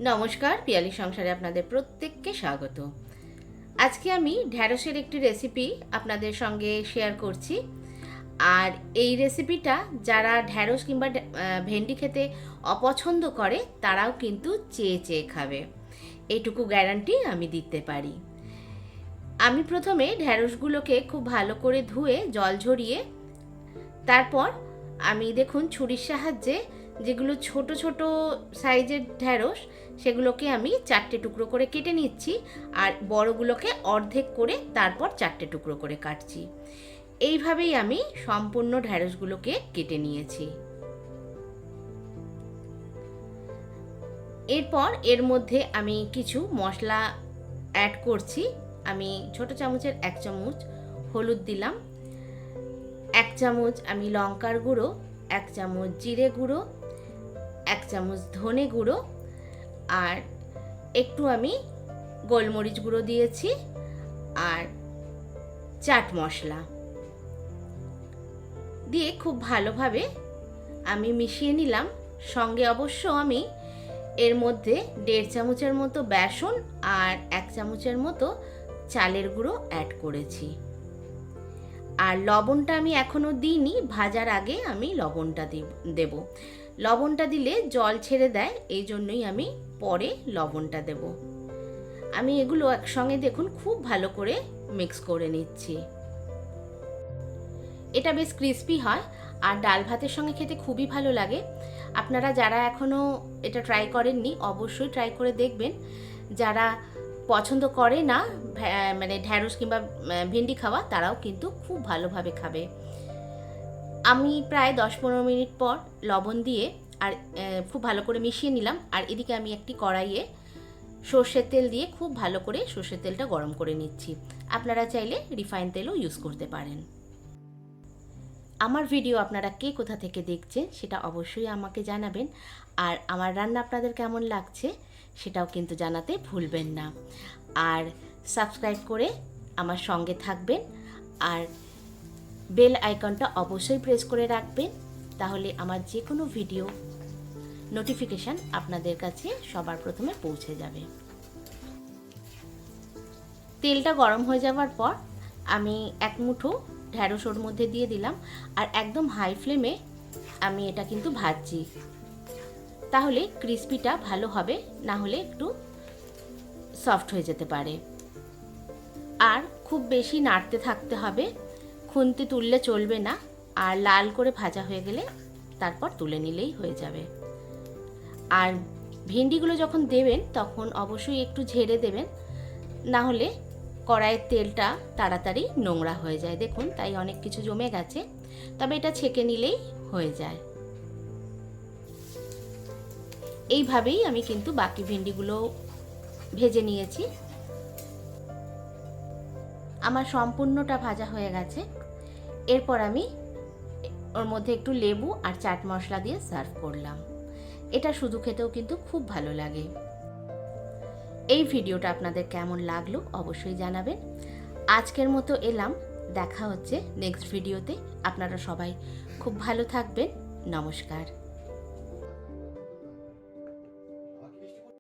নমস্কার, পিয়ালি সংসারে আপনাদের প্রত্যেককে স্বাগত। আজকে আমি ঢ্যাঁড়সের একটি রেসিপি আপনাদের সঙ্গে শেয়ার করছি। আর এই রেসিপিটা যারা ঢ্যাঁড়স কিংবা ভেন্ডি খেতে অপছন্দ করে তারাও কিন্তু চেয়ে চেয়ে খাবে, এইটুকু গ্যারান্টি আমি দিতে পারি। আমি প্রথমে ঢ্যাঁড়সগুলোকে খুব ভালো করে ধুয়ে জল ঝরিয়ে তারপর আমি দেখুন ছুরির সাহায্যে যেগুলো ছোট ছোট সাইজের ঢ্যাঁড়স সেগুলোকে আমি 4টে টুকরো করে কেটে নিচ্ছি, আর বড়গুলোকে অর্ধেক করে তারপর 4টে টুকরো করে কাটছি। এইভাবেই আমি সম্পূর্ণ ঢ্যাঁড়সগুলোকে কেটে নিয়েছি। এরপর এর মধ্যে আমি কিছু মশলা অ্যাড করছি। আমি ছোট চামচের 1 চামচ হলুদ দিলাম, 1 চামচ আমি লঙ্কার গুঁড়ো, 1 চামচ জিরে গুঁড়ো, 1 চামচ ধনে গুঁড়ো, আর একটু আমি গোলমরিচ গুঁড়ো দিয়েছি, আর চাট মশলা দিয়ে খুব ভালোভাবে আমি মিশিয়ে নিলাম। সঙ্গে অবশ্য আমি এর মধ্যে 1.5 চামচের মতো বেসন আর 1 চামচের মতো চালের গুঁড়ো অ্যাড করেছি। আর লবণটা আমি এখনও দিইনি, ভাজার আগে আমি লবণটা দেব। লবণটা দিলে জল ছেড়ে দেয়, এই জন্যই আমি পরে লবণটা দেব। আমি এগুলো একসঙ্গে দেখুন খুব ভালো করে মিক্স করে নিচ্ছি। এটা বেশ ক্রিস্পি হয় আর ডাল ভাতের সঙ্গে খেতে খুবই ভালো লাগে। আপনারা যারা এখনও এটা ট্রাই করেননি অবশ্যই ট্রাই করে দেখবেন। যারা পছন্দ করে না মানে ঢ্যাঁড়স কিংবা ভেন্ডি খাওয়া, তারাও কিন্তু খুব ভালোভাবে খাবে। আমি প্রায় 10-15 মিনিট পর লবণ দিয়ে আর খুব ভালো করে মিশিয়ে নিলাম। আর এদিকে আমি একটি কড়াইয়ে সর্ষের তেল দিয়ে খুব ভালো করে সর্ষের তেলটা গরম করে নিচ্ছি। আপনারা চাইলে রিফাইন তেলও ইউজ করতে পারেন। আমার ভিডিও আপনারা কে কোথা থেকে দেখছেন সেটা অবশ্যই আমাকে জানাবেন, আর আমার রান্না আপনাদের কেমন লাগছে সেটাও কিন্তু জানাতে ভুলবেন না। আর সাবস্ক্রাইব করে আমার সঙ্গে থাকবেন, আর বেল আইকনটা অবশ্যই প্রেস করে রাখবেন, তাহলে আমার যে কোনো ভিডিও নোটিফিকেশান আপনাদের কাছে সবার প্রথমে পৌঁছে যাবে। তেলটা গরম হয়ে যাওয়ার পর আমি 1 মুঠো ঢ্যাঁড়স ওর মধ্যে দিয়ে দিলাম, আর একদম হাই ফ্লেমে আমি এটা কিন্তু ভাজছি, তাহলে ক্রিস্পিটা ভালো হবে, না হলে একটু সফট হয়ে যেতে পারে। আর খুব বেশি নাড়তে থাকতে হবে, খুন্তি তুললে চলবে না। আর লাল করে ভাজা হয়ে গেলে তারপর তুলে নিলেই হয়ে যাবে। আর ভেন্ডিগুলো যখন দেবেন তখন অবশ্যই একটু ঝেড়ে দেবেন, না হলে কড়াইয়ের তেলটা তাড়াতাড়ি নোংরা হয়ে যায়। দেখুন তাই অনেক কিছু জমে গেছে, তবে এটা ছেঁকে নিলেই হয়ে যায়। এইভাবেই আমি কিন্তু বাকি ভেন্ডিগুলো ভেজে নিয়েছি। আমার সম্পূর্ণটা ভাজা হয়ে গেছে। এরপর আমি ওর মধ্যে একটু লেবু আর চাট মশলা দিয়ে সার্ভ করলাম। এটা শুধু খেতেও কিন্তু খুব ভালো লাগে। এই ভিডিওটা আপনাদের কেমন লাগলো অবশ্যই জানাবেন। আজকের মতো এলাম, দেখা হচ্ছে নেক্সট ভিডিওতে। আপনারা সবাই খুব ভালো থাকবেন। নমস্কার।